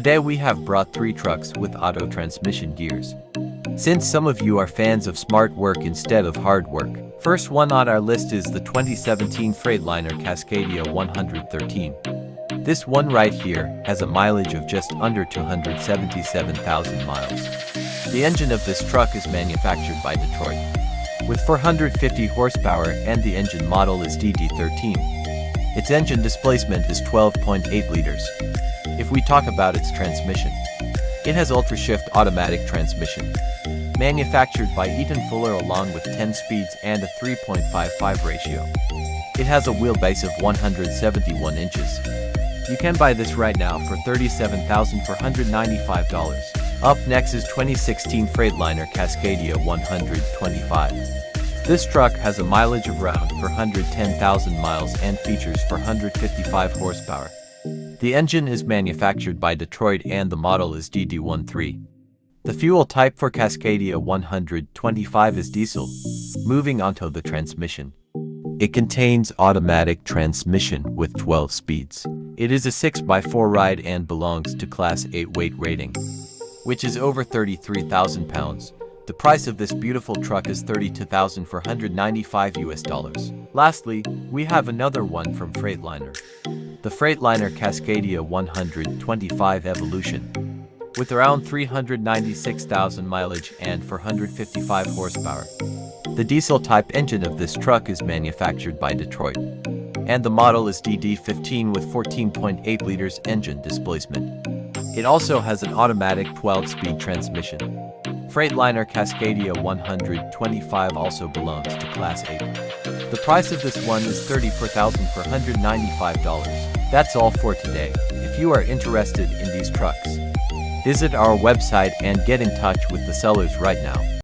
Today we have brought 3 trucks with auto transmission gears. Since some of you are fans of smart work instead of hard work, first one on our list is the 2017 Freightliner Cascadia 113. This one right here has a mileage of just under 277,000 miles. The engine of this truck is manufactured by Detroit, with 450 horsepower, and the engine model is DD13. Its engine displacement is 12.8 liters. If we talk about its transmission, it has UltraShift automatic transmission, manufactured by Eaton Fuller along with 10 speeds and a 3.55 ratio. It has a wheelbase of 171 inches. You can buy this right now for $37,495. Up next is 2016 Freightliner Cascadia 125. This truck has a mileage of around 410,000 miles and features 455 horsepower. The engine is manufactured by Detroit and the model is DD13. The fuel type for Cascadia 125 is diesel. Moving on to the transmission. It contains automatic transmission with 12 speeds. It is a 6x4 ride and belongs to Class 8 weight rating, which is over 33,000 pounds. The price of this beautiful truck is $32,495 US. Lastly, we have another one from Freightliner. The Freightliner Cascadia 125 Evolution, with around 396,000 mileage and 455 horsepower. The diesel-type engine of this truck is manufactured by Detroit, and the model is DD15 with 14.8 liters engine displacement. It also has an automatic 12-speed transmission. Freightliner Cascadia 125 also belongs to Class 8. The price of this one is $34,495. That's all for today. If you are interested in these trucks, visit our website and get in touch with the sellers right now.